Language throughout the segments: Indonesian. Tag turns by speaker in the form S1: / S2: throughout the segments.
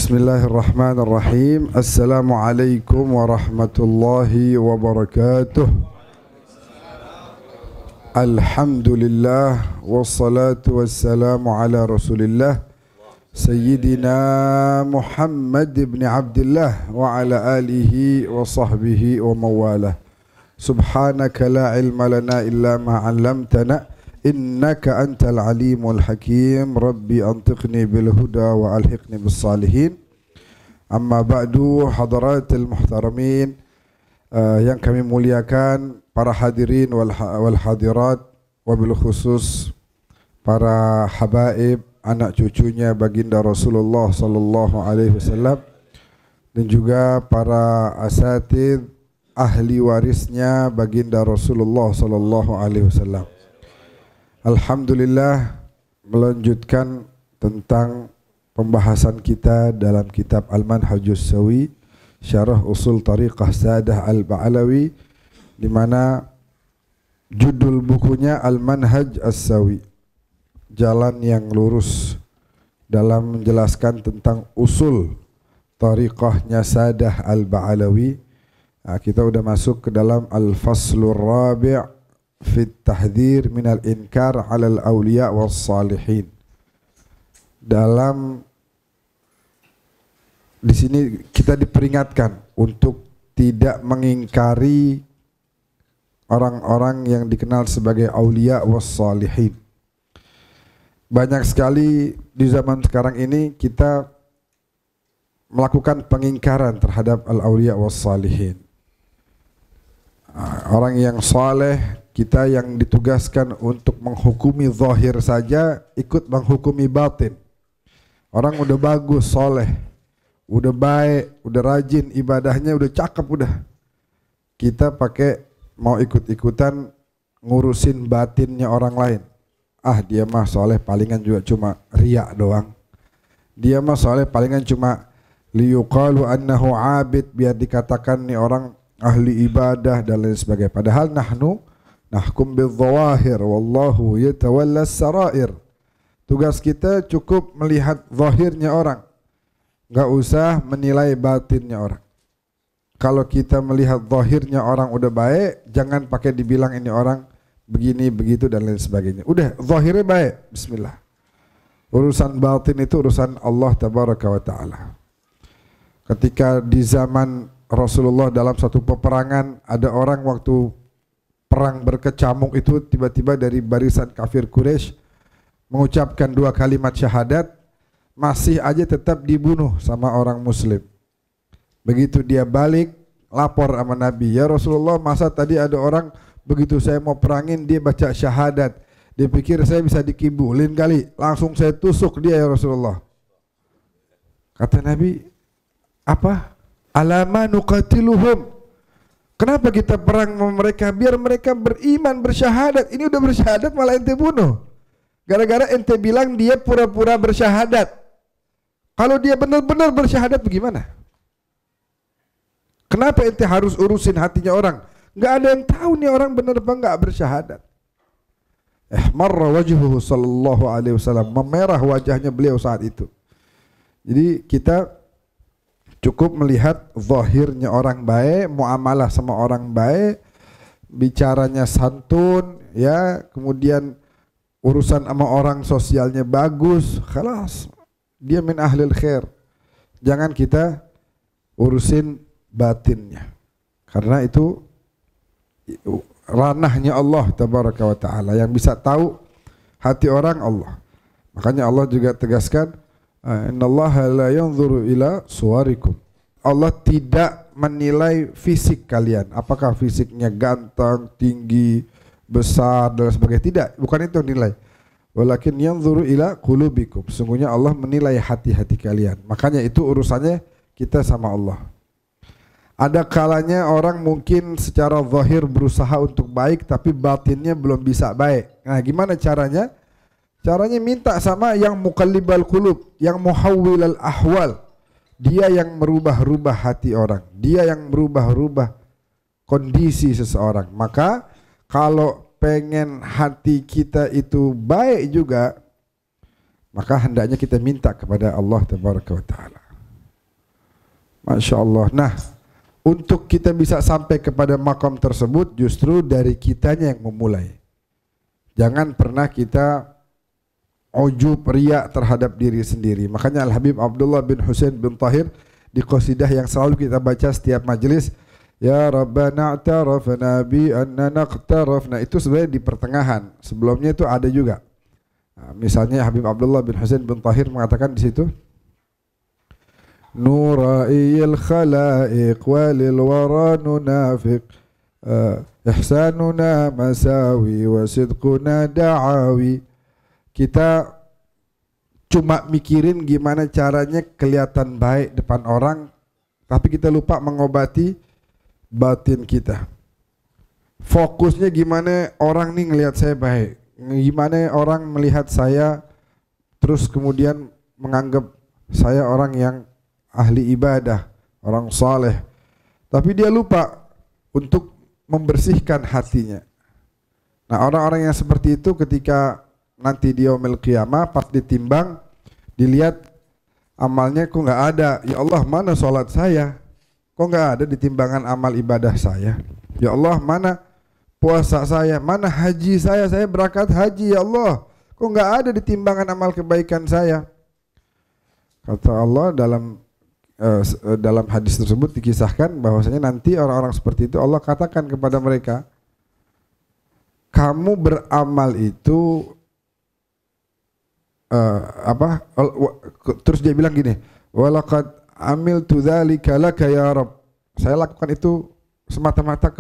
S1: Bismillahirrahmanirrahim. Assalamualaikum warahmatullahi wabarakatuh. Alhamdulillah wassalatu wassalamu ala Rasulillah Sayyidina Muhammad ibn Abdullah wa ala alihi wa sahbihi wa mawalah. Subhanaka la ilma lana illa ma 'allamtana innaka antal alimul hakim. Rabbi antiqni bil huda wa alhiqni bis salihin. Amma ba'du, hadaratil muhtaramin, yang kami muliakan, para hadirin wal hadirat, wabil khusus para habaib, anak cucunya baginda Rasulullah sallallahu alaihi wasallam, dan juga para asatidz, ahli warisnya baginda Rasulullah sallallahu alaihi wasallam. Alhamdulillah, melanjutkan tentang pembahasan kita dalam kitab Al-Manhajus Sawi, Syarah Usul Tariqah Sadah Al-Ba'alawi, di mana judul bukunya Al-Manhaj As-Sawi, jalan yang lurus, dalam menjelaskan tentang usul tariqahnya Sadah Al-Ba'alawi. Kita udah masuk ke dalam Al-Faslur Rabi' Fit tahdhir minal inkar 'alal awliya was salihin. Di sini kita diperingatkan untuk tidak mengingkari orang-orang yang dikenal sebagai aulia was salihin. Banyak sekali di zaman sekarang ini kita melakukan pengingkaran terhadap al-aulia was salihin. Orang yang saleh, kita yang ditugaskan untuk menghukumi zahir saja, ikut menghukumi batin. Orang udah bagus, soleh, udah baik, udah rajin, ibadahnya udah cakep udah. Kita pakai mau ikut-ikutan ngurusin batinnya orang lain. Dia mah soleh palingan juga cuma riak doang. Dia mah soleh palingan cuma liyuqalu annahu abid, biar dikatakan nih orang ahli ibadah dan lain sebagainya. Padahal nahkum bil-zawahir wallahu yatawalla as-sarair. Tugas kita cukup melihat zahirnya orang, enggak usah menilai batinnya orang. Kalau kita melihat zahirnya orang udah baik, jangan pakai dibilang ini orang begini begitu dan lain sebagainya. Udah zahirnya baik, bismillah. Urusan batin itu urusan Allah tabaraka wa taala. Ketika di zaman Rasulullah dalam satu peperangan, ada orang waktu perang berkecamuk itu tiba-tiba dari barisan kafir Quraisy mengucapkan 2 kalimat syahadat, masih aja tetap dibunuh sama orang muslim. Begitu dia balik, lapor sama Nabi, ya Rasulullah, masa tadi ada orang begitu saya mau perangin dia baca syahadat, dia pikir saya bisa dikibulin kali, langsung saya tusuk dia ya Rasulullah. Kata Nabi, apa? Alama nuqatiluhum, kenapa kita perang sama mereka? Biar mereka beriman, bersyahadat. Ini udah bersyahadat malah ente bunuh. Gara-gara ente bilang dia pura-pura bersyahadat. Kalau dia benar-benar bersyahadat bagaimana? Kenapa ente harus urusin hatinya orang? Nggak ada yang tahu nih orang benar apa nggak bersyahadat. Marra wajhuhu sallallahu alaihi wasallam, memerah wajahnya beliau saat itu. Jadi kita cukup melihat zahirnya orang baik, muamalah sama orang baik, bicaranya santun, ya, kemudian urusan sama orang sosialnya bagus, khalas, dia min ahlil khair. Jangan kita urusin batinnya, karena itu ranahnya Allah tabaraka wa ta'ala. Yang bisa tahu hati orang Allah. Makanya Allah juga tegaskan, innallaha la yanzuru ila suwarikum. Allah tidak menilai fisik kalian, apakah fisiknya ganteng, tinggi, besar dan sebagainya. Tidak, bukan itu nilai. Walakin yanzuru ila qulubikum. Sesungguhnya Allah menilai hati-hati kalian. Makanya itu urusannya kita sama Allah. Ada kalanya orang mungkin secara zahir berusaha untuk baik tapi batinnya belum bisa baik. Nah, gimana caranya? Caranya minta sama yang muqallibal qulub, yang muhawwilal ahwal. Dia yang merubah-rubah hati orang, dia yang merubah-rubah kondisi seseorang. Maka kalau pengen hati kita itu baik juga, maka hendaknya kita minta kepada Allah tabaraka wa taala. Masya Allah. Nah, untuk kita bisa sampai kepada makom tersebut justru dari kitanya yang memulai. Jangan pernah kita ujub riak terhadap diri sendiri. Makanya Al-Habib Abdullah bin Husain bin Tahir di qasidah yang selalu kita baca setiap majelis, ya Rabbana a'tarafna bi annana iqtarafna, itu sebenarnya di pertengahan. Sebelumnya itu ada juga. Nah, misalnya Habib Abdullah bin Husain bin Tahir mengatakan di situ, Nura'iyil khalaiq walil wara nunafiq, ihsanuna masawi wa sidquna da'awi. Kita cuma mikirin gimana caranya kelihatan baik depan orang, tapi kita lupa mengobati batin kita. Fokusnya gimana orang nih ngelihat saya baik, gimana orang melihat saya terus kemudian menganggap saya orang yang ahli ibadah, orang saleh, tapi dia lupa untuk membersihkan hatinya. Nah, orang-orang yang seperti itu ketika nanti di yaumil qiyamah pas ditimbang, dilihat amalnya kok nggak ada. Ya Allah, mana sholat saya? Kok nggak ada di timbangan amal ibadah saya? Ya Allah, mana puasa saya? Mana haji saya? Saya berangkat haji, ya Allah. Kok nggak ada di timbangan amal kebaikan saya? Kata Allah dalam hadis tersebut dikisahkan bahwasanya nanti orang-orang seperti itu Allah katakan kepada mereka, kamu beramal itu terus dia bilang gini, walaqad amiltu dzalika laka ya Rabb, saya lakukan itu semata-mata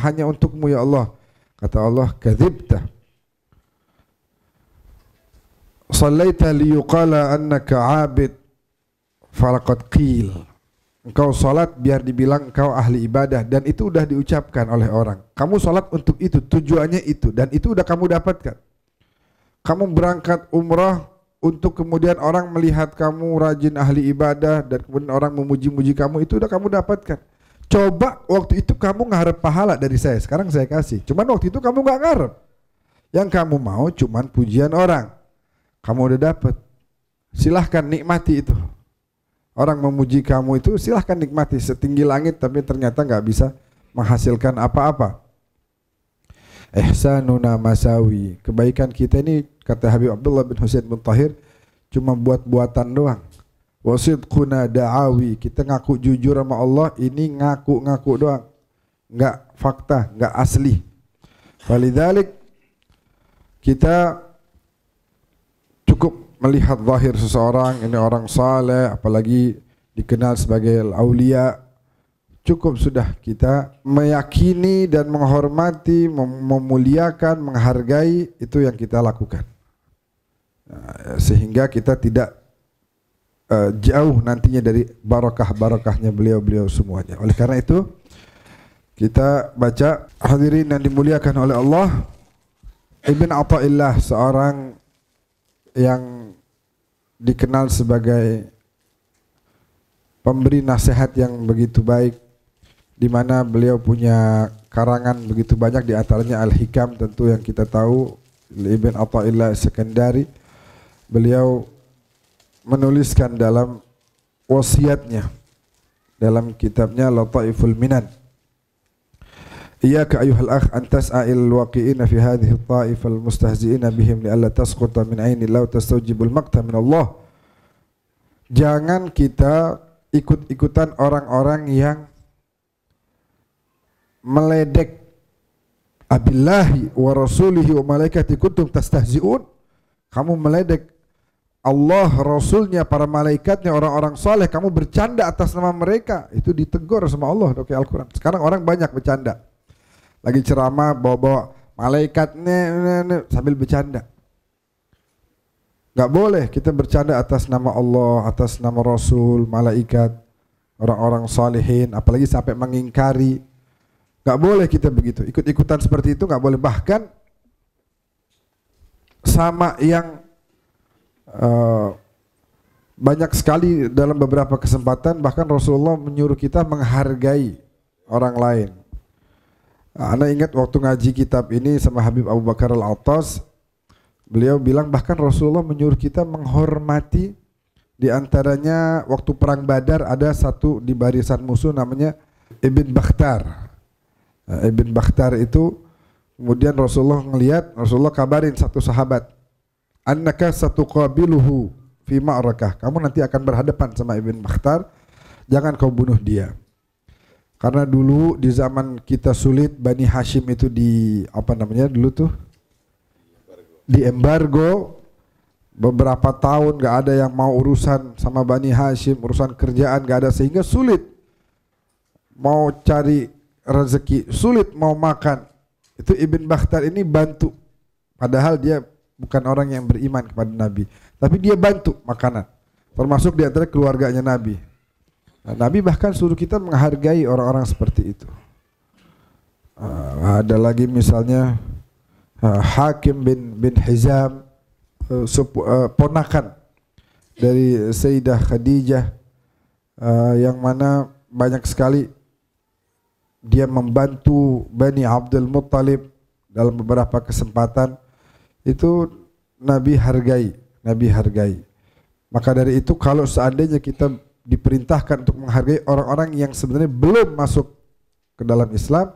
S1: hanya untukmu ya Allah. Kata Allah, kadzibta, sallaita liyuqala annaka abid falaqad qil, engkau salat biar dibilang engkau ahli ibadah, dan itu udah diucapkan oleh orang. Kamu salat untuk itu, tujuannya itu, dan itu udah kamu dapatkan. Kamu berangkat umrah untuk kemudian orang melihat kamu rajin ahli ibadah dan kemudian orang memuji-muji kamu, itu udah kamu dapatkan. Coba waktu itu kamu ngarep pahala dari saya, sekarang saya kasih. Cuman waktu itu kamu nggak ngarep. Yang kamu mau cuman pujian orang. Kamu udah dapat. Silahkan nikmati itu. Orang memuji kamu itu silahkan nikmati setinggi langit, tapi ternyata nggak bisa menghasilkan apa-apa. Ihsanuna masawi, kebaikan kita ini kata Habib Abdullah bin Husain bin Tahir cuma buat-buatan doang. Wasidquna da'awi, kita ngaku jujur sama Allah, ini ngaku-ngaku doang, nggak fakta, nggak asli. Walidzalik kita cukup melihat zahir seseorang, ini orang saleh, apalagi dikenal sebagai aulia, cukup sudah kita meyakini dan menghormati, memuliakan, menghargai, itu yang kita lakukan. Sehingga kita tidak jauh nantinya dari barakah-barakahnya beliau-beliau semuanya. Oleh karena itu kita baca, hadirin yang dimuliakan oleh Allah, Ibn Athaillah seorang yang dikenal sebagai pemberi nasihat yang begitu baik, di mana beliau punya karangan begitu banyak, di antaranya Al-Hikam tentu yang kita tahu, Ibn Athaillah Sekandari. Beliau menuliskan dalam wasiatnya dalam kitabnya Lataiful Minan, iyyaka ayyuhal akh an tas'al waqi'ina fi hadhihi at-ta'ifah al-mustahzi'ina bihim li'alla tasquta min 'aini law tastawjibul maqta min Allah. Jangan kita ikut-ikutan orang-orang yang meledek abillahi wa rasulihi wa malaikati kuntum tastahzi'un. Kamu meledek Allah, Rasulnya, para malaikatnya, orang-orang saleh, kamu bercanda atas nama mereka, itu ditegur sama Allah pakai Al-Quran. Sekarang orang banyak bercanda, lagi ceramah bawa-bawa malaikatnya sambil bercanda. Gak boleh kita bercanda atas nama Allah, atas nama Rasul, malaikat, orang-orang salihin, apalagi sampai mengingkari. Gak boleh kita begitu, ikut-ikutan seperti itu gak boleh. Bahkan sama yang banyak sekali dalam beberapa kesempatan, bahkan Rasulullah menyuruh kita menghargai orang lain. Anda ingat waktu ngaji kitab ini sama Habib Abu Bakar Al-Attas, beliau bilang bahkan Rasulullah menyuruh kita menghormati Di antaranya waktu perang Badar ada satu di barisan musuh namanya Ibn Bakhtar. Nah, Ibn Bakhtar itu kemudian Rasulullah ngelihat, Rasulullah kabarin satu sahabat, annaka satuqabiluhu fi ma'rakah. Kamu nanti akan berhadapan sama Ibn Bakhtar, jangan kau bunuh dia. Karena dulu di zaman kita sulit, Bani Hashim itu di apa namanya dulu tuh? Di embargo. Beberapa tahun gak ada yang mau urusan sama Bani Hashim, urusan kerjaan gak ada, sehingga sulit mau cari rezeki, sulit mau makan. Itu Ibn Bakhtar ini bantu, padahal dia bukan orang yang beriman kepada Nabi, tapi dia bantu makanan, termasuk di antara keluarganya Nabi. Nah, Nabi bahkan suruh kita menghargai orang-orang seperti itu. Ada lagi misalnya Hakim bin Hizam, ponakan dari Sayyidah Khadijah, yang mana banyak sekali dia membantu Bani Abdul Muttalib dalam beberapa kesempatan. Itu Nabi hargai. Maka dari itu kalau seandainya kita diperintahkan untuk menghargai orang-orang yang sebenarnya belum masuk ke dalam Islam,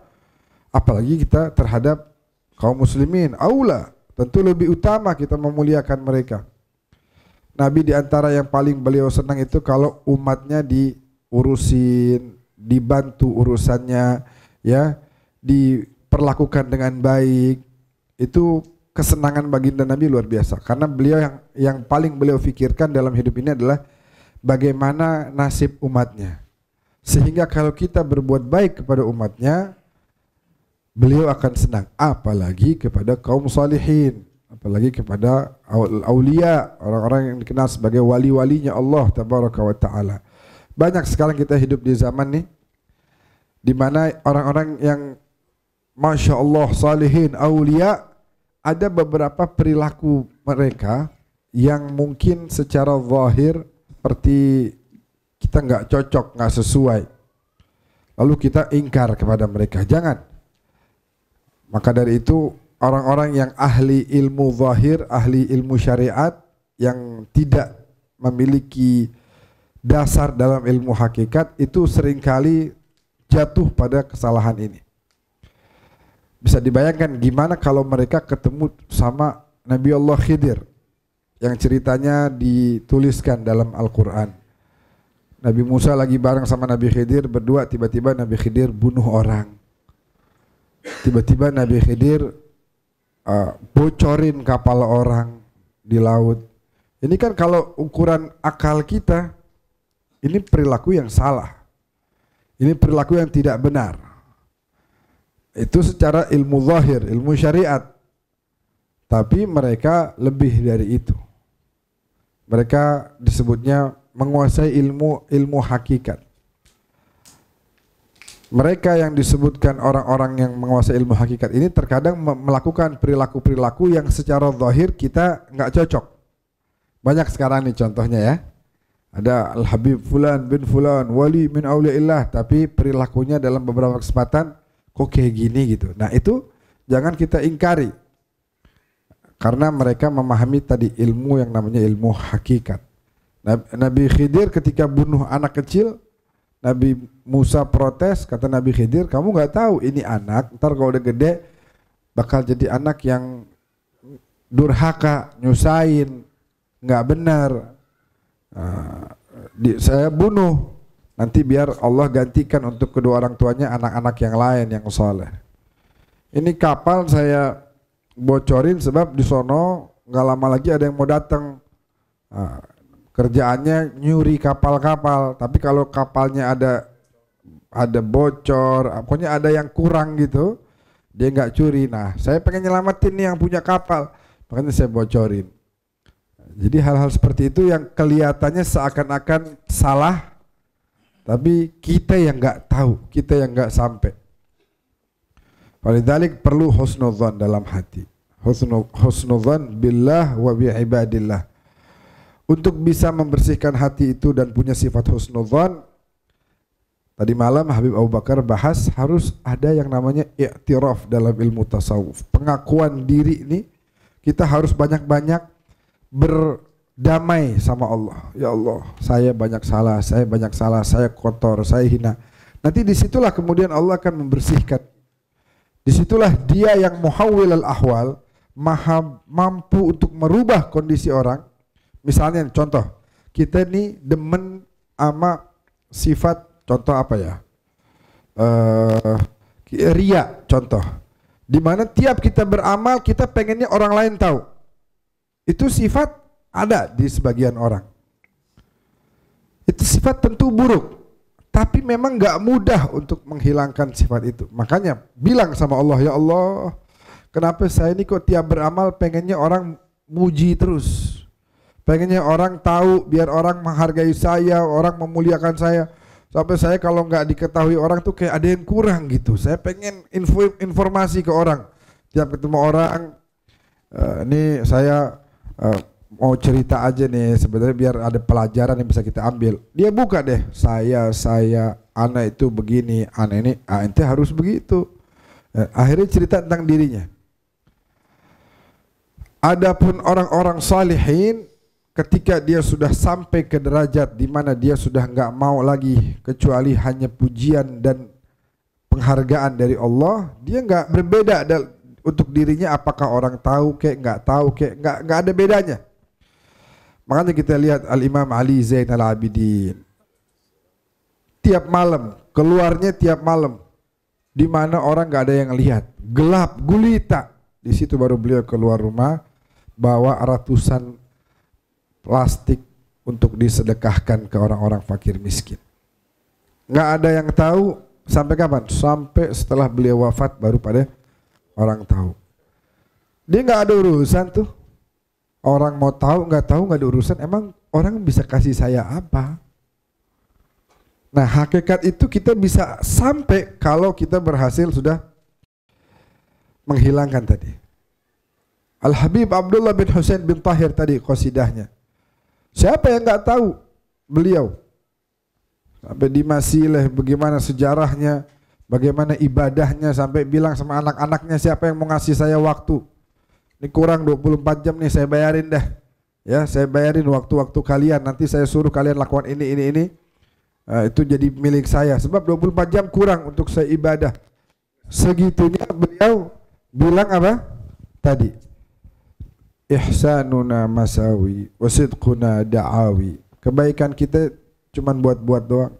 S1: apalagi kita terhadap kaum muslimin, aula, tentu lebih utama kita memuliakan mereka. Nabi di antara yang paling beliau senang itu kalau umatnya diurusin, dibantu urusannya, ya, diperlakukan dengan baik. Itu kesenangan baginda Nabi luar biasa. Karena beliau yang paling beliau fikirkan dalam hidup ini adalah bagaimana nasib umatnya. Sehingga kalau kita berbuat baik kepada umatnya, beliau akan senang, apalagi kepada kaum salihin, apalagi kepada aulia, orang-orang yang dikenal sebagai wali-walinya Allah tabaraka wa taala. Banyak sekarang kita hidup di zaman nih di mana orang-orang yang masya Allah salihin, aulia, ada beberapa perilaku mereka yang mungkin secara zahir seperti kita nggak cocok, nggak sesuai, lalu kita ingkar kepada mereka. Jangan. Maka dari itu orang-orang yang ahli ilmu zahir, ahli ilmu syariat, yang tidak memiliki dasar dalam ilmu hakikat, itu seringkali jatuh pada kesalahan ini. Bisa dibayangkan gimana kalau mereka ketemu sama Nabi Allah Khidir, yang ceritanya dituliskan dalam Al-Quran. Nabi Musa lagi bareng sama Nabi Khidir berdua, tiba-tiba Nabi Khidir bunuh orang. Tiba-tiba Nabi Khidir bocorin kapal orang di laut. Ini kan kalau ukuran akal kita, ini perilaku yang salah. Ini perilaku yang tidak benar. Itu secara ilmu zahir, ilmu syariat. Tapi mereka lebih dari itu. Mereka disebutnya menguasai ilmu hakikat. Mereka yang disebutkan orang-orang yang menguasai ilmu hakikat ini terkadang melakukan perilaku-perilaku yang secara zahir kita nggak cocok. Banyak sekarang nih contohnya ya. Ada Al-Habib Fulan bin Fulan, wali min auliaillah, tapi perilakunya dalam beberapa kesempatan kok kayak gini gitu. Nah itu jangan kita ingkari. Karena mereka memahami tadi ilmu yang namanya ilmu hakikat. Nabi Khidir ketika bunuh anak kecil, Nabi Musa protes, kata Nabi Khidir, kamu nggak tahu ini anak, ntar kalau udah gede bakal jadi anak yang durhaka, nyusahin, nggak benar. Saya bunuh, nanti biar Allah gantikan untuk kedua orang tuanya anak-anak yang lain yang soleh. Ini kapal saya bocorin sebab di sono nggak lama lagi ada yang mau datang. Kerjaannya nyuri kapal-kapal, tapi kalau kapalnya ada bocor, pokoknya ada yang kurang gitu, dia nggak curi. Nah, saya pengen nyelamatin nih yang punya kapal, makanya saya bocorin. Jadi hal-hal seperti itu yang kelihatannya seakan-akan salah, tapi kita yang nggak tahu, kita yang nggak sampai. Walidzalik perlu husnudzan dalam hati, husnudzan billah wa bi ibadillah. Untuk bisa membersihkan hati itu dan punya sifat husnudzan, tadi malam Habib Abu Bakar bahas harus ada yang namanya i'tiraf dalam ilmu tasawuf. Pengakuan diri ini kita harus banyak-banyak damai sama Allah. Ya Allah, saya banyak salah, saya kotor, saya hina. Nanti disitulah kemudian Allah akan membersihkan. Disitulah dia yang muhawwil al-ahwal, maha mampu untuk merubah kondisi orang. Misalnya contoh, kita nih demen sama sifat, contoh apa ya? Riya contoh. Dimana tiap kita beramal kita pengennya orang lain tahu. Itu sifat ada di sebagian orang. Itu sifat tentu buruk. Tapi memang gak mudah untuk menghilangkan sifat itu. Makanya bilang sama Allah, ya Allah, kenapa saya ini kok tiap beramal pengennya orang muji terus. Pengennya orang tahu, biar orang menghargai saya, orang memuliakan saya. Sampai saya kalau nggak diketahui orang tuh kayak ada yang kurang gitu. Saya pengen informasi ke orang. Tiap ketemu orang, ini saya mau cerita aja nih, sebenarnya biar ada pelajaran yang bisa kita ambil. Dia buka deh, saya, anak itu begini, anak ini, ente harus begitu. Akhirnya cerita tentang dirinya. Adapun orang-orang salihin, ketika dia sudah sampai ke derajat di mana dia sudah nggak mau lagi kecuali hanya pujian dan penghargaan dari Allah, dia nggak berbeda untuk dirinya apakah orang tahu kayak nggak tahu kayak nggak ada bedanya. Makanya kita lihat Al-Imam Ali Zainal Abidin tiap malam, keluarnya tiap malam, di mana orang nggak ada yang lihat, gelap gulita. Di situ baru beliau keluar rumah bawa ratusan plastik untuk disedekahkan ke orang-orang fakir miskin. Nggak ada yang tahu sampai kapan? Sampai setelah beliau wafat baru pada orang tahu. Dia nggak ada urusan tuh. Orang mau tahu nggak ada urusan. Emang orang bisa kasih saya apa? Nah, hakikat itu kita bisa sampai kalau kita berhasil sudah menghilangkan tadi. Al-Habib Abdullah bin Husain bin Tahir tadi qasidahnya. Siapa yang nggak tahu beliau? Sampai di Masileh bagaimana sejarahnya, bagaimana ibadahnya, sampai bilang sama anak-anaknya, siapa yang mau ngasih saya waktu? Ini kurang 24 jam nih, saya bayarin dah. Ya, saya bayarin waktu-waktu kalian, nanti saya suruh kalian lakukan ini. Itu jadi milik saya, sebab 24 jam kurang untuk saya ibadah. Segitunya beliau bilang apa? Tadi, ihsanuna masawi wasidquna da'awi. Kebaikan kita cuman buat-buat doang.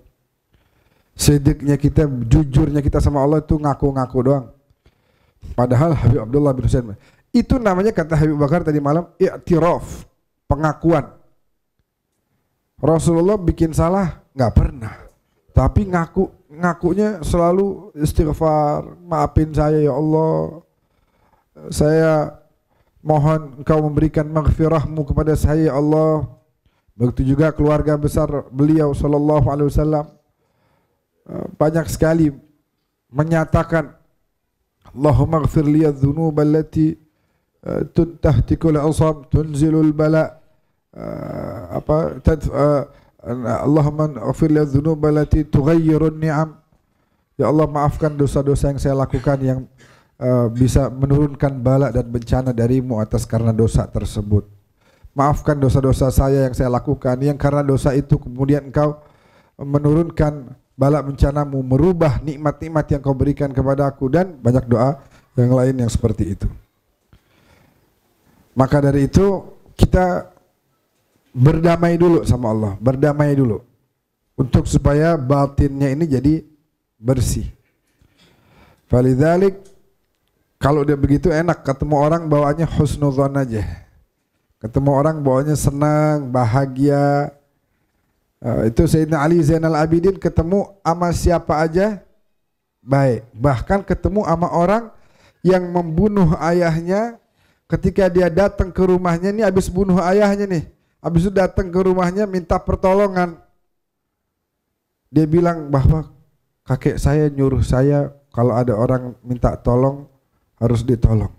S1: Sidiknya kita, jujurnya kita sama Allah itu ngaku-ngaku doang. Padahal Habib Abdullah bin Husain itu namanya, kata Habib Bakar tadi malam, i'tiraf, pengakuan. Rasulullah bikin salah nggak pernah, tapi ngakunya selalu istighfar, maafin saya ya Allah, saya mohon Engkau memberikan maghfirahmu kepada saya ya Allah. Begitu juga keluarga besar beliau sallallahu alaihi wasallam banyak sekali menyatakan Allahumma ighfir li adh-dhunub allati tahtikul asam tunzilul bala, Allahumma ighfir li adh-dhunub allati tughayyirun ni'am. Ya Allah, maafkan dosa-dosa yang saya lakukan yang bisa menurunkan bala dan bencana darimu atas karena dosa tersebut. Maafkan dosa-dosa saya yang saya lakukan, yang karena dosa itu kemudian Engkau menurunkan bala bencanamu, merubah nikmat-nikmat yang Kau berikan kepada aku, dan banyak doa yang lain yang seperti itu. Maka dari itu kita berdamai dulu sama Allah, berdamai dulu untuk supaya batinnya ini jadi bersih. Falidzalik, kalau dia begitu enak, ketemu orang bawaannya husnudzon aja. Ketemu orang bawaannya senang, bahagia. Itu Sayyidina Ali Zainal Abidin ketemu sama siapa aja baik. Bahkan ketemu sama orang yang membunuh ayahnya, ketika dia datang ke rumahnya, nih habis bunuh ayahnya nih, habis itu datang ke rumahnya minta pertolongan. Dia bilang bahwa kakek saya nyuruh saya kalau ada orang minta tolong harus ditolong.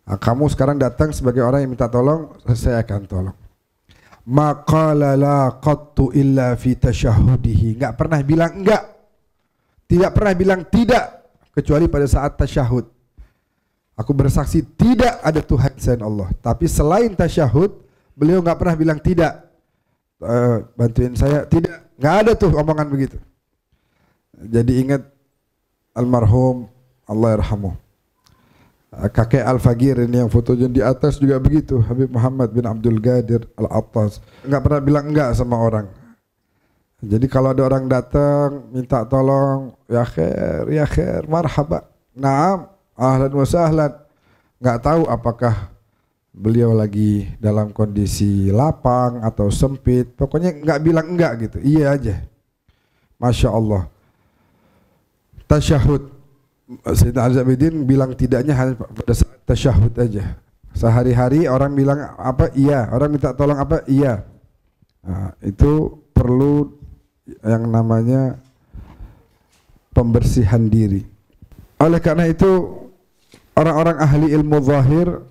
S1: Nah, kamu sekarang datang sebagai orang yang minta tolong, saya akan tolong. Maqala la qattu illa fi tasyahudihi. Enggak pernah bilang enggak, tidak pernah bilang tidak, kecuali pada saat tasyahud. Aku bersaksi tidak ada Tuhan selain Allah. Tapi selain tasyahud, Beliau nggak pernah bilang tidak, bantuin saya, tidak, nggak ada tuh omongan begitu. Jadi ingat almarhum Allah yarhamuh, kakek Al-Fagir ini yang fotonya di atas juga begitu, Habib Muhammad bin Abdul Qadir Al-Attas, nggak pernah bilang enggak sama orang. Jadi kalau ada orang datang minta tolong, ya khair, marhaba, naam, ahlan wa sahlan. Nggak tahu apakah beliau lagi dalam kondisi lapang atau sempit, pokoknya nggak bilang enggak gitu, iya aja. Masya Allah. Tasyahud, Sayyidina Ali Zabidin bilang tidaknya hanya pada saat tasyahud aja. Sehari-hari orang bilang apa, iya, orang minta tolong apa, iya. Nah, itu perlu yang namanya pembersihan diri. Oleh karena itu orang-orang ahli ilmu zahir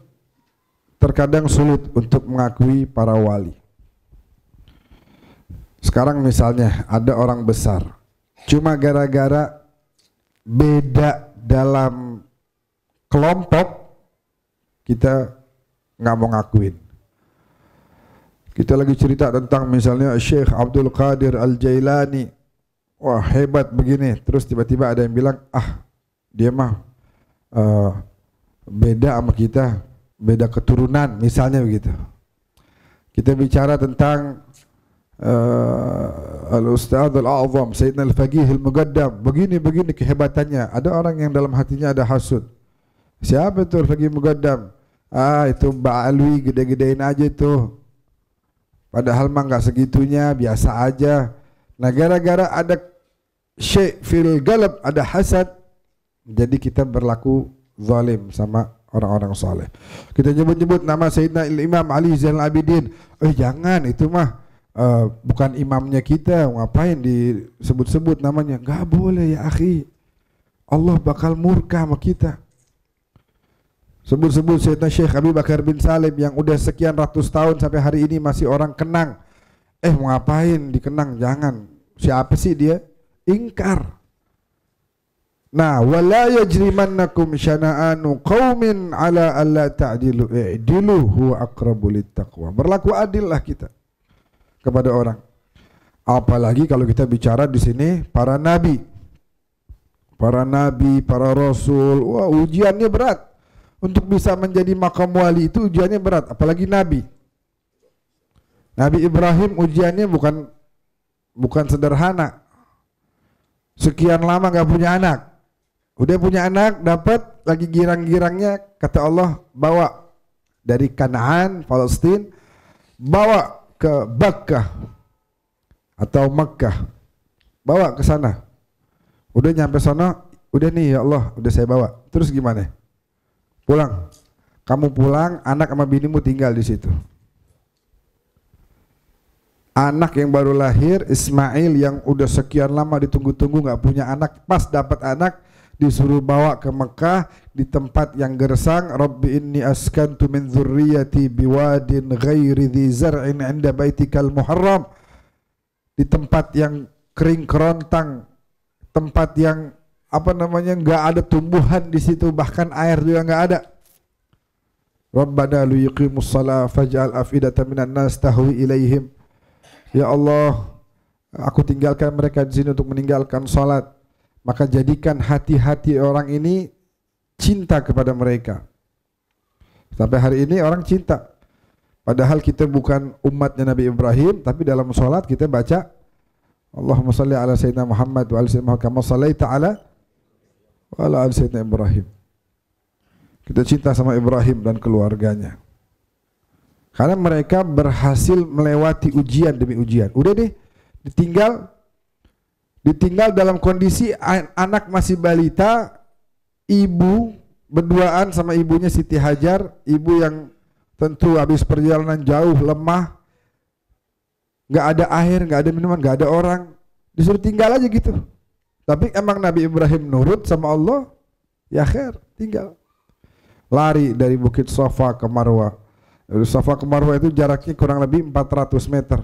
S1: terkadang sulit untuk mengakui para wali. Sekarang misalnya ada orang besar, cuma gara-gara beda dalam kelompok kita nggak mau ngakuin. Kita lagi cerita tentang misalnya Syekh Abdul Qadir Al-Jailani, wah hebat begini, terus tiba-tiba ada yang bilang, ah dia mah beda sama kita, beda keturunan misalnya begitu. Kita bicara tentang Al-Ustadz Al-A'zam Sayyidina Al-Faqih Al-Muqaddam, begini kehebatannya. Ada orang yang dalam hatinya ada hasud. Siapa itu Al-Faqih Al-Muqaddam? Ah itu Mbak Alwi, gede-gedein aja itu. Padahal mah nggak segitunya, biasa aja. Nah gara-gara ada syekh fil galab, ada hasad, jadi kita berlaku zalim sama orang-orang saleh. Kita nyebut-nyebut nama Sayyidina Imam Ali Zainal Abidin. Jangan, itu mah bukan imamnya kita, ngapain disebut-sebut namanya? Nggak boleh ya akhi, Allah bakal murka sama kita. Sebut-sebut Sayyidina Syekh Abi Bakar bin Salim yang udah sekian ratus tahun sampai hari ini masih orang kenang. Mau ngapain dikenang? Jangan. Siapa sih dia? Ingkar. Nah, wala yajrimannakum syana'anu qaumin ala alla ta'dilu i'dilu huwa aqrabu littaqwa. Berlaku adillah kita kepada orang. Apalagi kalau kita bicara di sini para nabi, para rasul, wah ujiannya berat. Untuk bisa menjadi makam wali itu ujiannya berat, apalagi nabi. Nabi Ibrahim ujiannya bukan sederhana. Sekian lama gak punya anak. Udah punya anak, dapat lagi girang-girangnya, kata Allah bawa dari Kanaan, Palestina, bawa ke Bakkah atau Makkah, bawa ke sana. Udah nyampe sana, udah nih ya Allah, udah saya bawa. Terus gimana? Pulang. Kamu pulang, anak sama binimu tinggal di situ. Anak yang baru lahir, Ismail yang udah sekian lama ditunggu-tunggu nggak punya anak, pas dapat anak disuruh bawa ke Mekah di tempat yang gersang. Rabbi inni askantu min dzurriyyati biwadin ghairi dzi zar'in 'inda baitikal muharram. Di tempat yang kering kerontang, tempat yang nggak ada tumbuhan di situ, bahkan air juga nggak ada. Rabbana liyuqimus shalah faj'al afidatan minan nas tahwi ilaihim. Ya Allah, aku tinggalkan mereka di sini untuk meninggalkan salat, maka jadikan hati-hati orang ini cinta kepada mereka. Sampai hari ini orang cinta, padahal kita bukan umatnya Nabi Ibrahim, tapi dalam salat kita baca Allahumma shalli ala sayyidina Muhammad wa ala sayyidina Muhammad kama shallaita ala wa ala ali sayyidina Ibrahim. Kita cinta sama Ibrahim dan keluarganya, karena mereka berhasil melewati ujian demi ujian. Udah deh, ditinggal dalam kondisi anak masih balita, ibu berduaan sama ibunya Siti Hajar, ibu yang tentu habis perjalanan jauh, lemah, nggak ada air, nggak ada minuman, nggak ada orang, disuruh tinggal aja gitu. Tapi emang Nabi Ibrahim nurut sama Allah, ya khair, tinggal. Lari dari Bukit Safa ke Marwah. Dari Safa ke Marwah itu jaraknya kurang lebih 400 meter.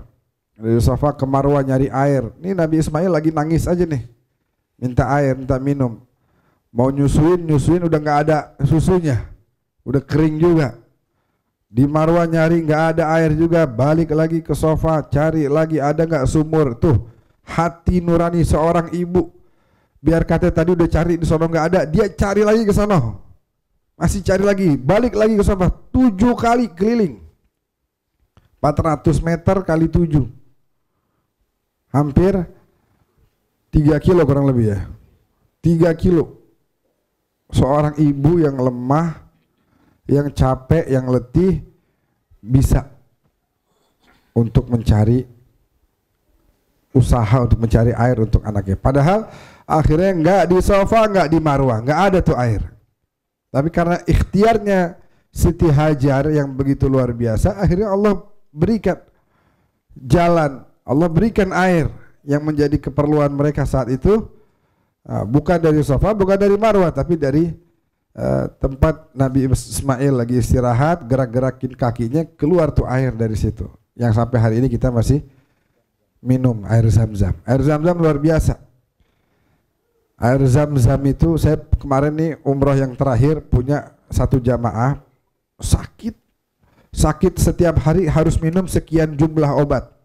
S1: Dari Safa ke Marwah nyari air. Ini Nabi Ismail lagi nangis aja nih, minta air, minta minum. Mau nyusuin udah nggak ada susunya, udah kering juga. Di Marwah nyari nggak ada air juga, balik lagi ke sofa, cari lagi ada nggak sumur. Tuh hati nurani seorang ibu. Biar kata tadi udah cari di sono nggak ada, dia cari lagi ke sono, masih cari lagi, balik lagi ke sofa, 7 kali keliling, 400 meter kali 7, hampir 3 kilo kurang lebih ya, 3 kilo. Seorang ibu yang lemah, yang capek, yang letih bisa untuk mencari usaha untuk mencari air untuk anaknya. Padahal akhirnya nggak di sofa, nggak di Marwah, nggak ada tuh air. Tapi karena ikhtiarnya Siti Hajar yang begitu luar biasa, akhirnya Allah berikan jalan, Allah berikan air yang menjadi keperluan mereka saat itu. Bukan dari sofa, bukan dari Marwah, tapi dari tempat Nabi Ismail lagi istirahat, gerak-gerakin kakinya, keluar tuh air dari situ. Yang sampai hari ini kita masih minum air Zam-Zam. Air Zam-Zam luar biasa. Air Zam-Zam itu, saya kemarin nih umroh yang terakhir punya satu jamaah sakit setiap hari harus minum sekian jumlah obat.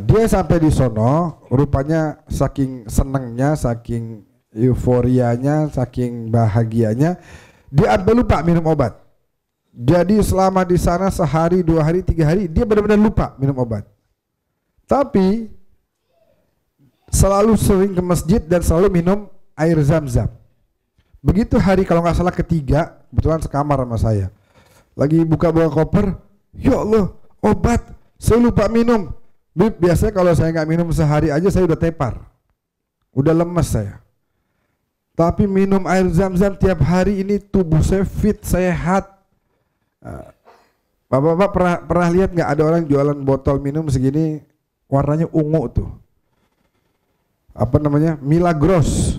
S1: Dia sampai di sono, rupanya saking senengnya, saking euforianya, saking bahagianya, dia sampai lupa minum obat. Jadi selama di sana sehari, 2 hari, 3 hari, dia benar-benar lupa minum obat. Tapi selalu sering ke masjid dan selalu minum air Zam-Zam. Begitu hari kalau nggak salah ketiga, kebetulan sekamar sama saya, lagi buka-buka koper, ya Allah, obat, saya lupa minum. Biasanya kalau saya nggak minum sehari aja saya udah tepar, udah lemes saya. Tapi minum air Zam-Zam tiap hari ini tubuh saya fit, sehat. Bapak-bapak pernah lihat nggak ada orang jualan botol minum segini, warnanya ungu tuh, apa namanya, Milagros,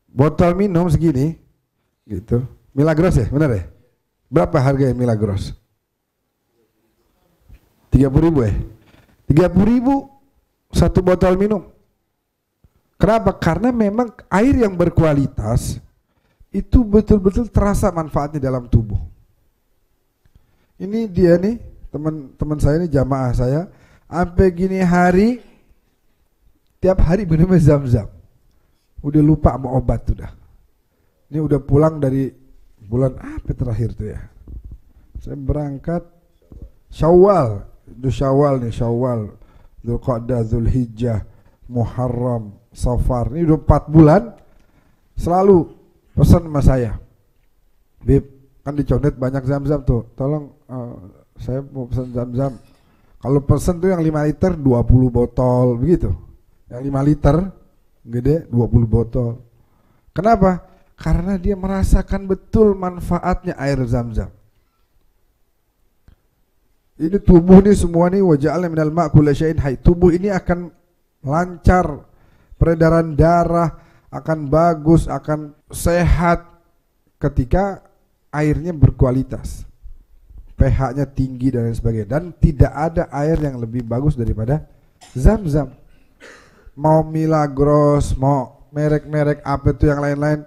S1: botol minum segini gitu, Milagros ya, benar ya? Berapa harganya Milagros? 30.000 ya? 30.000 satu botol minum. Kenapa? Karena memang air yang berkualitas itu betul-betul terasa manfaatnya dalam tubuh. Ini dia nih, teman-teman saya ini, jamaah saya, sampai gini hari tiap hari minum Zam-Zam. Udah lupa sama obat udah. Ini udah pulang dari bulan apa terakhir tuh ya? Saya berangkat Syawal, itu Syawal nih, Syawal, Dzulqa'dah, Dzulhijjah, Muharram, Safar. Ini udah 4 bulan selalu pesan sama saya, Bib, kan di Condet banyak Zam-Zam tuh, tolong saya mau pesan Zam-Zam. Kalau pesan tuh yang 5 liter 20 botol begitu, yang 5 liter gede 20 botol. Kenapa? Karena dia merasakan betul manfaatnya air Zam-Zam. Ini tubuh nih semua nih, waja'alna minal ma' kulla syai'in hayy. Tubuh ini akan lancar, peredaran darah akan bagus, akan sehat ketika airnya berkualitas, pH-nya tinggi dan lain sebagainya. Dan tidak ada air yang lebih bagus daripada Zam-Zam. Mau Milagros, mau merek-merek apa itu yang lain-lain,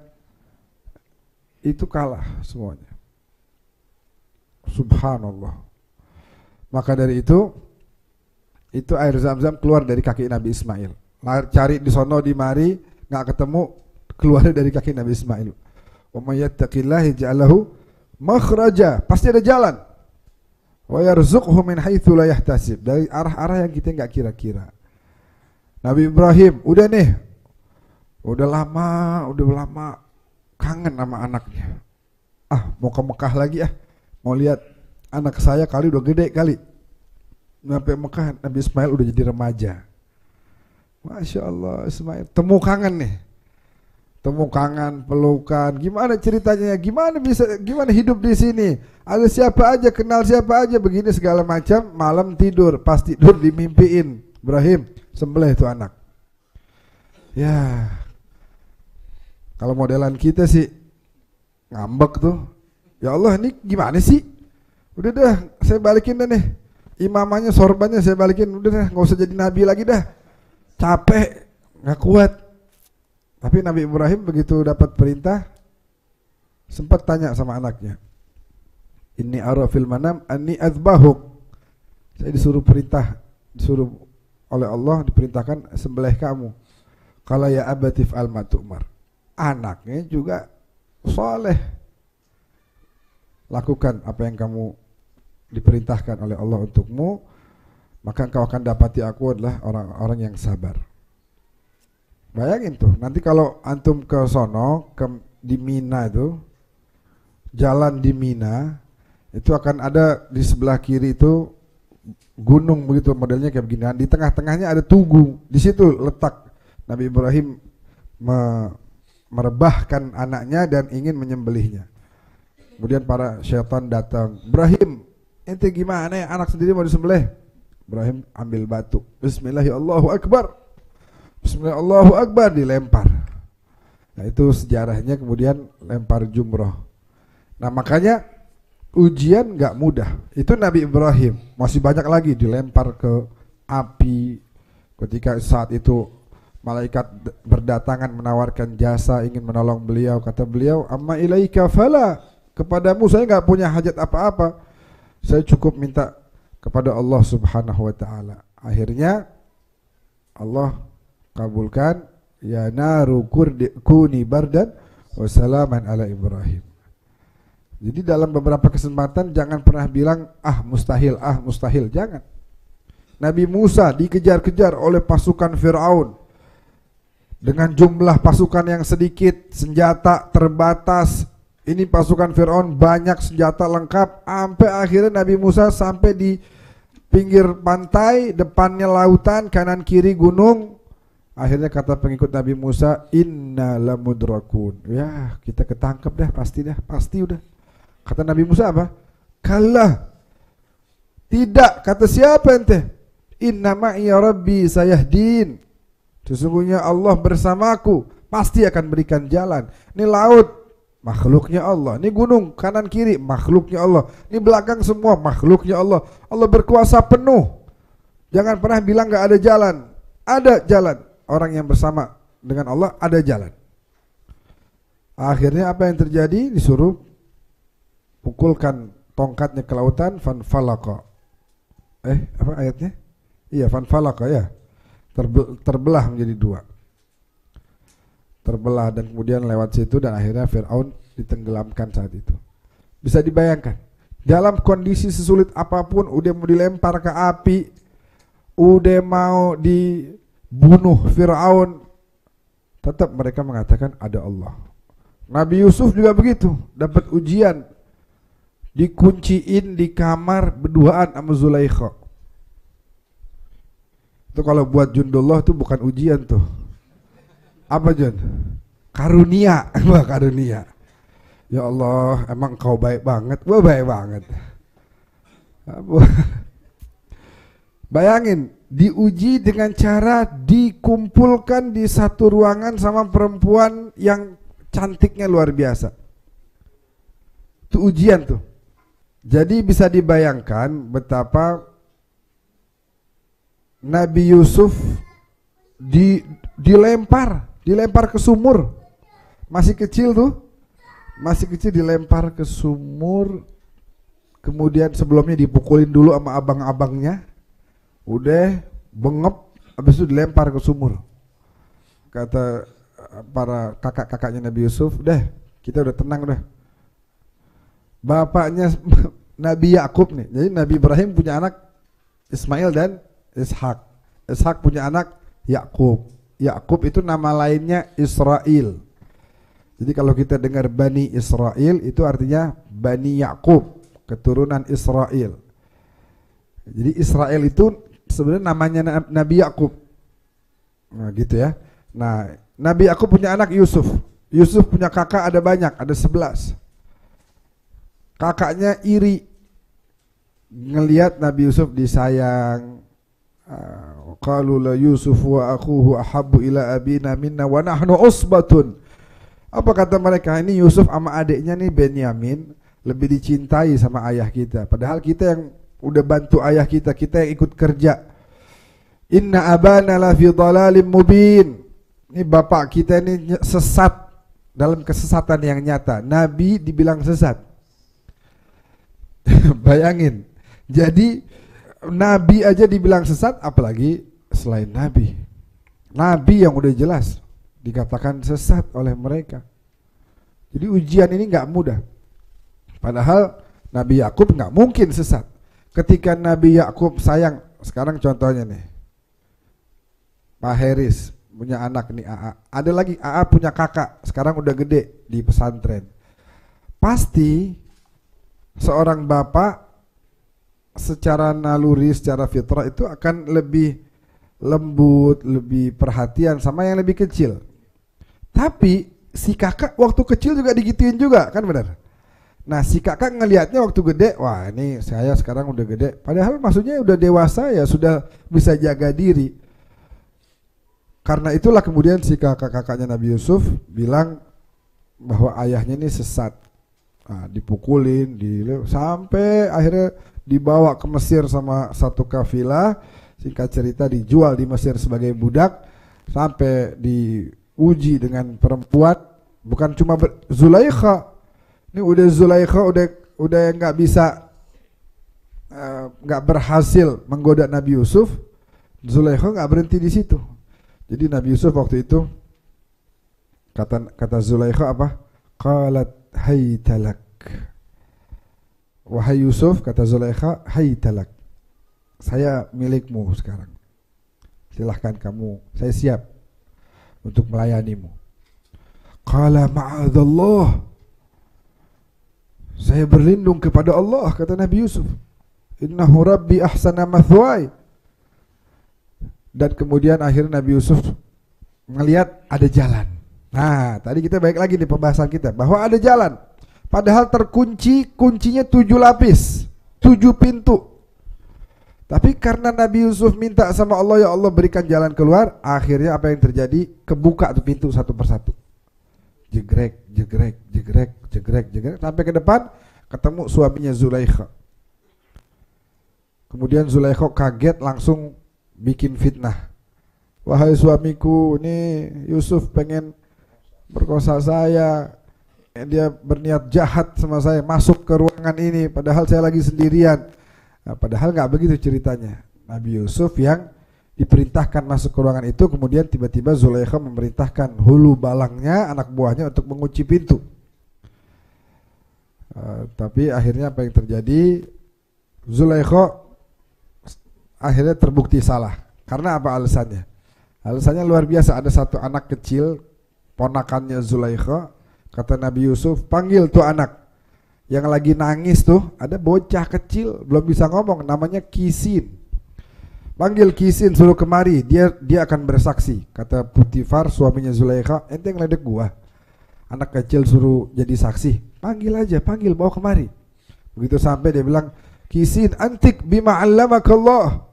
S1: itu kalah semuanya. Subhanallah. Maka dari itu air Zam-Zam keluar dari kaki Nabi Ismail. Cari di sono di mari nggak ketemu, keluar dari kaki Nabi Ismail. Wa may yattaqillaha yaj'al lahu makhraja, pasti ada jalan. Wa yarzuqhu min haitsu la yahtasib, dari arah-arah yang kita nggak kira-kira. Nabi Ibrahim udah nih, udah lama kangen sama anaknya. Mau ke Mekah lagi mau lihat anak saya kali udah gede kali. Sampai Mekah Nabi Ismail udah jadi remaja. Masya Allah, Ismail temu kangen nih, temu kangen, pelukan. Gimana ceritanya? Gimana hidup di sini? Ada siapa aja, kenal siapa aja, begini segala macam. Malam tidur, pas tidur dimimpiin Ibrahim sembelih itu anak. Ya, kalau modelan kita sih ngambek tuh. Ya Allah, ini gimana sih? Udah dah, saya balikin dah nih. Imamanya, sorbannya saya balikin. Udah dah, nggak usah jadi nabi lagi dah. Capek, nggak kuat. Tapi Nabi Ibrahim begitu dapat perintah, sempat tanya sama anaknya, Inni ara fil manam anni adzbahuk. Saya disuruh oleh Allah, diperintahkan sembelih kamu. Qala ya abati fa'al ma tu'mar. Anaknya juga soleh. Lakukan apa yang kamu diperintahkan oleh Allah untukmu, maka engkau akan dapati aku adalah orang-orang yang sabar. Bayangin tuh, nanti kalau antum ke sono, di Mina itu, jalan di Mina, itu akan ada di sebelah kiri itu gunung begitu, modelnya kayak begini. Di tengah-tengahnya ada tugu. Di situ letak Nabi Ibrahim merebahkan anaknya dan ingin menyembelihnya. Kemudian para syaitan datang. Ibrahim, ente gimana ya, anak sendiri mau disembelih? Ibrahim ambil batu. Bismillahirrahmanirrahim. Bismillahirrahmanirrahim, dilempar. Nah, itu sejarahnya, kemudian lempar jumroh. Nah, makanya ujian gak mudah. Itu Nabi Ibrahim. Masih banyak lagi, dilempar ke api. Ketika saat itu malaikat berdatangan menawarkan jasa, ingin menolong beliau. Kata beliau, amma ilaika fala, kepadamu saya gak punya hajat apa-apa, saya cukup minta kepada Allah subhanahu wa ta'ala. Akhirnya Allah kabulkan, ya naru kuni bardan wa salaman ala Ibrahim. Jadi dalam beberapa kesempatan jangan pernah bilang mustahil, jangan. Nabi Musa dikejar-kejar oleh pasukan Fir'aun dengan jumlah pasukan yang sedikit, senjata terbatas. Ini pasukan Fir'aun banyak, senjata lengkap, sampai akhirnya Nabi Musa sampai di pinggir pantai, depannya lautan, kanan kiri gunung. Akhirnya kata pengikut Nabi Musa, inna lamudrakun. Ya, kita ketangkep dah, pasti udah. Kata Nabi Musa apa? Kalah. Tidak, kata siapa ente? Inna ma'iya rabbi sayahdin. Sesungguhnya Allah bersamaku, pasti akan berikan jalan. Ini laut, makhluknya Allah. Ini gunung kanan kiri, makhluknya Allah. Ini belakang semua, makhluknya Allah. Allah berkuasa penuh. Jangan pernah bilang gak ada jalan. Ada jalan. Orang yang bersama dengan Allah ada jalan. Akhirnya apa yang terjadi? Disuruh pukulkan tongkatnya ke lautan, fanfalaqa. Apa ayatnya? Iya, fanfalaqa ya. Terbelah menjadi dua. Terbelah dan kemudian lewat situ, dan akhirnya Fir'aun ditenggelamkan saat itu. Bisa dibayangkan, dalam kondisi sesulit apapun, udah mau dilempar ke api, udah mau dibunuh Fir'aun, tetap mereka mengatakan ada Allah. Nabi Yusuf juga begitu, dapat ujian, dikunciin di kamar berduaan sama Zulaikha. Itu kalau buat Jundullah itu bukan ujian tuh. Apa Jun? Karunia. Wah, karunia. Ya Allah, emang kau baik banget. Wah, baik banget. Bayangin, diuji dengan cara dikumpulkan di satu ruangan sama perempuan yang cantiknya luar biasa. Itu ujian tuh. Jadi bisa dibayangkan betapa Nabi Yusuf dilempar ke sumur. Masih kecil tuh. Masih kecil dilempar ke sumur. Kemudian sebelumnya dipukulin dulu sama abang-abangnya. Udah bengep, habis itu dilempar ke sumur. Kata para kakak-kakaknya Nabi Yusuf, "Udah, kita udah tenang udah." Bapaknya Nabi Yakub nih. Jadi Nabi Ibrahim punya anak Ismail dan Ishak. Ishak punya anak Yakub. Yakub itu nama lainnya Israel. Jadi kalau kita dengar Bani Israel, itu artinya Bani Yakub, keturunan Israel. Jadi Israel itu sebenarnya namanya Nabi Yakub. Nah gitu ya. Nah Nabi Yakub punya anak Yusuf. Yusuf punya kakak ada banyak, ada 11. Kakaknya iri ngelihat Nabi Yusuf disayang. Qalu la Yusuf wa akhuhu ahabbu ila abina minna wa nahnu usbatun. Apa kata mereka? Ini Yusuf sama adiknya nih Benyamin lebih dicintai sama ayah kita. Padahal kita yang udah bantu ayah kita, kita yang ikut kerja. Inna abana la fi dhalalim mubin. Ini bapak kita ini sesat, dalam kesesatan yang nyata. Nabi dibilang sesat. Bayangin. Jadi Nabi aja dibilang sesat, apalagi selain Nabi. Nabi yang udah jelas dikatakan sesat oleh mereka. Jadi ujian ini nggak mudah. Padahal Nabi Yakub nggak mungkin sesat. Ketika Nabi Yakub sayang, sekarang contohnya nih, Pak Heris punya anak nih AA. Ada lagi AA punya kakak, sekarang udah gede di pesantren. Pasti seorang bapak secara naluri, secara fitrah itu akan lebih lembut, lebih perhatian sama yang lebih kecil. Tapi si kakak waktu kecil juga digituin juga, kan benar? Nah si kakak ngelihatnya waktu gede, wah ini saya sekarang udah gede. Padahal maksudnya udah dewasa ya, sudah bisa jaga diri. Karena itulah kemudian si kakak-kakaknya Nabi Yusuf bilang bahwa ayahnya ini sesat. Nah, dipukulin, sampai akhirnya dibawa ke Mesir sama satu kafilah. Singkat cerita dijual di Mesir sebagai budak, sampai diuji dengan perempuan, bukan cuma Zulaikha. Ini udah Zulaikha udah nggak bisa, nggak berhasil menggoda Nabi Yusuf. Zulaikha nggak berhenti di situ. Jadi Nabi Yusuf waktu itu kata Zulaikha apa? Qalat haytalak. Wahai Yusuf, kata Zulaikha, haytalak. Saya milikmu sekarang. Silahkan kamu, saya siap untuk melayanimu. Qala ma'adzallah. Saya berlindung kepada Allah, kata Nabi Yusuf. Innahu rabbi ahsana mathwai. Dan kemudian akhirnya Nabi Yusuf melihat ada jalan. Nah, tadi kita balik lagi di pembahasan kita bahwa ada jalan. Padahal terkunci, kuncinya 7 lapis, 7 pintu. Tapi karena Nabi Yusuf minta sama Allah, ya Allah berikan jalan keluar, akhirnya apa yang terjadi? Kebuka tuh pintu satu persatu. Jegrek, jegrek, jegrek, jegrek, jegrek, sampai ke depan ketemu suaminya Zulaikha. Kemudian Zulaikha kaget, langsung bikin fitnah. Wahai suamiku, ini Yusuf pengen berkosa saya. Dia berniat jahat sama saya, masuk ke ruangan ini padahal saya lagi sendirian. Nah, padahal nggak begitu ceritanya. Nabi Yusuf yang diperintahkan masuk ke ruangan itu, kemudian tiba-tiba Zulaikha memerintahkan hulu balangnya, anak buahnya untuk mengunci pintu. Tapi akhirnya apa yang terjadi? Zulaikha akhirnya terbukti salah. Karena apa alasannya? Alasannya luar biasa. Ada satu anak kecil, ponakannya Zulaikha. Kata Nabi Yusuf, panggil tuh anak yang lagi nangis tuh. Ada bocah kecil, belum bisa ngomong, namanya Kisin. Panggil Kisin, suruh kemari, dia akan bersaksi. Kata Putifar, suaminya Zulaikha, ente ngeledek gua. Anak kecil suruh jadi saksi. Panggil aja, panggil, bawa kemari. Begitu sampai dia bilang, Kisin, antik bima 'allamakallah.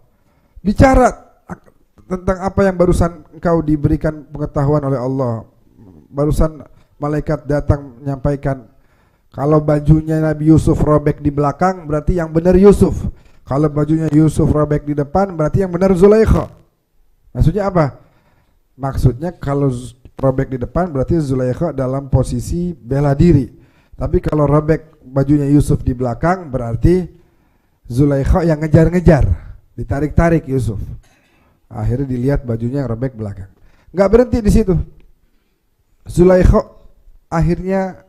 S1: Bicara tentang apa yang barusan engkau diberikan pengetahuan oleh Allah. Barusan malaikat datang menyampaikan, kalau bajunya Nabi Yusuf robek di belakang, berarti yang benar Yusuf. Kalau bajunya Yusuf robek di depan, berarti yang benar Zulaikha. Maksudnya apa? Maksudnya kalau robek di depan, berarti Zulaikha dalam posisi bela diri. Tapi kalau robek bajunya Yusuf di belakang, berarti Zulaikha yang ngejar-ngejar. Ditarik-tarik Yusuf. Akhirnya dilihat bajunya yang robek belakang. Nggak berhenti di situ. Zulaikha akhirnya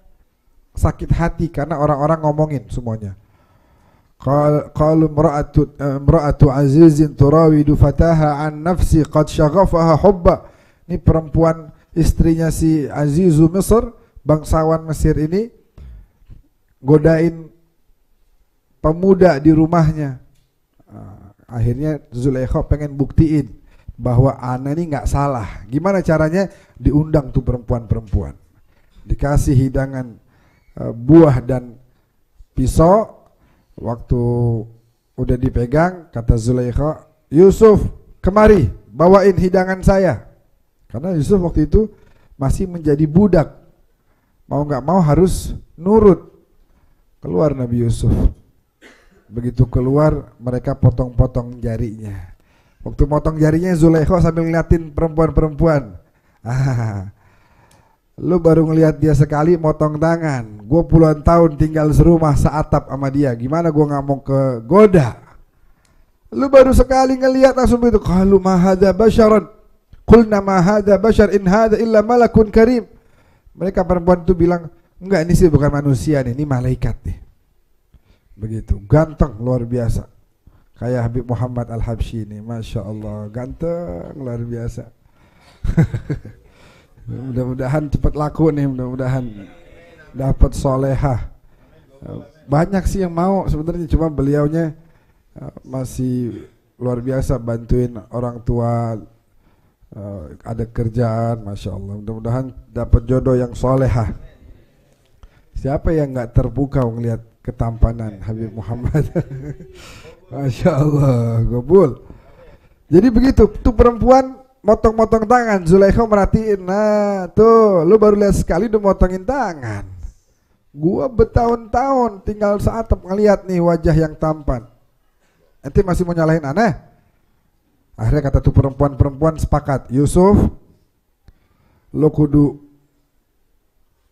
S1: sakit hati karena orang-orang ngomongin semuanya. Qalu imra'atu azizin turawidu fataha an nafsi qad syaghafaha hubba. Ini perempuan istrinya si Azizu Mesir, bangsawan Mesir ini, godain pemuda di rumahnya. Akhirnya Zulaikha pengen buktiin bahwa Ana ini nggak salah. Gimana caranya? Diundang tuh perempuan-perempuan, dikasih hidangan buah dan pisau. Waktu udah dipegang, kata Zulaikha, Yusuf kemari, bawain hidangan saya. Karena Yusuf waktu itu masih menjadi budak, mau nggak mau harus nurut. Keluar Nabi Yusuf. Begitu keluar, mereka potong-potong jarinya. Waktu potong jarinya, Zulaikha sambil ngeliatin perempuan-perempuan. Lu baru ngelihat dia sekali motong tangan. Gue puluhan tahun tinggal serumah seatap sama dia. Gimana gue nggak mau ke goda? Lu baru sekali ngelihat langsung begitu. Qalu ma hadza basyaran. Qulna ma hadza basyar in hadza illa malakun karim. Mereka perempuan itu bilang, enggak, ini sih bukan manusia nih, ini malaikat nih. Begitu, ganteng luar biasa. Kayak Habib Muhammad Al-Habsyi nih, Masya Allah, ganteng luar biasa. Mudah-mudahan cepat laku nih, mudah-mudahan dapat solehah. Banyak sih yang mau sebenarnya, cuma beliaunya masih luar biasa bantuin orang tua, ada kerjaan, Masya Allah. Mudah-mudahan dapat jodoh yang solehah. Siapa yang nggak terpukau ngelihat ketampanan Habib Muhammad? Masya Allah, gobul. Jadi begitu, tuh perempuan motong-motong tangan. Zulaikha merhatiin, nah tuh lu baru lihat sekali udah motongin tangan. Gua bertahun-tahun tinggal seatap ngelihat nih wajah yang tampan. Ente masih mau nyalahin aneh? Akhirnya kata tuh perempuan-perempuan sepakat, Yusuf, lu kudu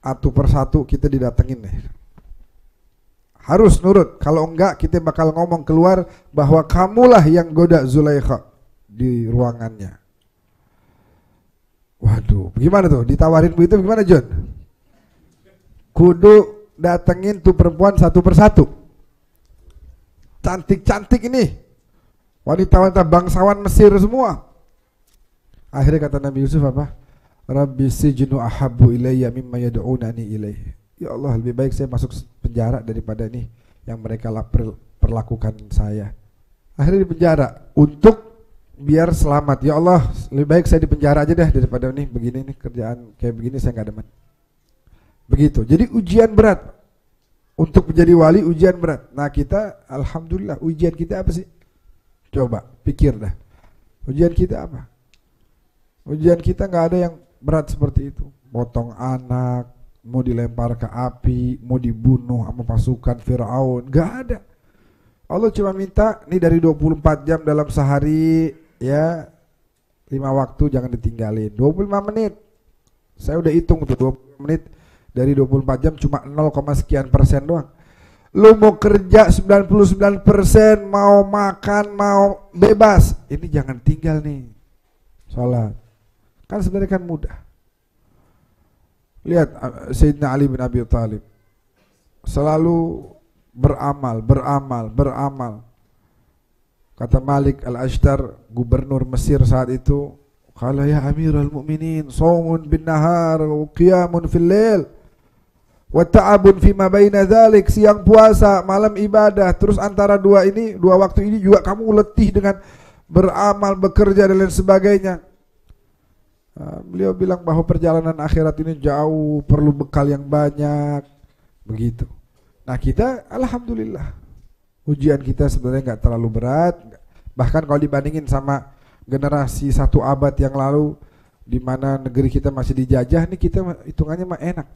S1: satu persatu kita didatengin nih. Harus nurut, kalau enggak kita bakal ngomong keluar bahwa kamulah yang goda Zulaikha di ruangannya. Waduh, gimana tuh? Ditawarin begitu gimana, John? Kudu datengin tuh perempuan satu persatu. Cantik-cantik ini, wanita-wanita bangsawan Mesir semua. Akhirnya kata Nabi Yusuf apa? Rabbi sijnu ahabbu ilayya mimma yad'unani ilaih. Ya Allah, lebih baik saya masuk penjara daripada nih yang mereka perlakukan saya. Akhirnya di penjara untuk biar selamat. Ya Allah, lebih baik saya di penjara aja deh daripada nih begini nih kerjaan kayak begini saya nggak demen. Begitu. Jadi ujian berat. Untuk menjadi wali ujian berat. Nah kita alhamdulillah ujian kita apa sih? Coba pikir dah. Ujian kita apa? Ujian kita nggak ada yang berat seperti itu. Potong anak, mau dilempar ke api, mau dibunuh sama pasukan Fir'aun, nggak ada. Allah cuma minta nih dari 24 jam dalam sehari ya 5 waktu jangan ditinggalin. 25 menit. Saya udah hitung tuh 20 menit dari 24 jam cuma 0, sekian persen doang. Lu mau kerja 99%, mau makan, mau bebas. Ini jangan tinggal nih. Sholat. Kan sebenarnya kan mudah. Lihat Sayyidina Ali bin Abi Thalib selalu beramal. Kata Malik Al-Ashtar, gubernur Mesir saat itu, qala ya Amirul Mu'minin, shaumun bin nahar wa qiyamun fil lail wa ta'abun fima baina dzalik, siang puasa, malam ibadah. Terus antara dua waktu ini juga kamu letih dengan beramal, bekerja dan lain sebagainya. Beliau bilang bahwa perjalanan akhirat ini jauh, perlu bekal yang banyak. Begitu. Nah kita alhamdulillah ujian kita sebenarnya nggak terlalu berat. Bahkan kalau dibandingin sama generasi 1 abad yang lalu, di mana negeri kita masih dijajah, nih kita hitungannya mah enak.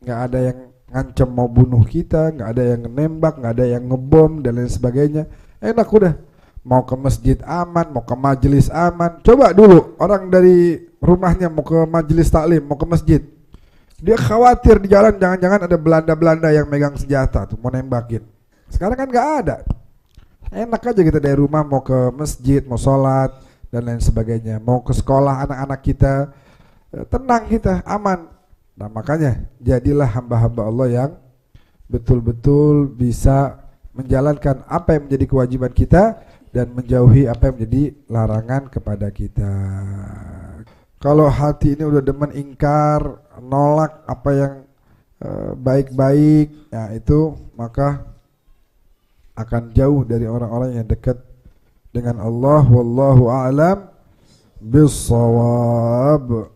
S1: Nggak ada yang ngancem mau bunuh kita, nggak ada yang nembak, nggak ada yang ngebom dan lain sebagainya. Enak udah. Mau ke masjid aman, mau ke majelis aman. Coba dulu orang dari rumahnya mau ke majelis taklim, mau ke masjid, dia khawatir di jalan jangan-jangan ada Belanda-Belanda yang megang senjata tuh mau nembakin. Sekarang kan nggak ada. Enak aja kita dari rumah mau ke masjid, mau sholat dan lain sebagainya. Mau ke sekolah anak-anak kita, tenang kita, aman. Nah makanya jadilah hamba-hamba Allah yang betul-betul bisa menjalankan apa yang menjadi kewajiban kita dan menjauhi apa yang menjadi larangan kepada kita. Kalau hati ini udah demen ingkar, nolak apa yang baik-baik, ya itu maka akan jauh dari orang-orang yang dekat dengan Allah. Wallahu a'lam bissawab.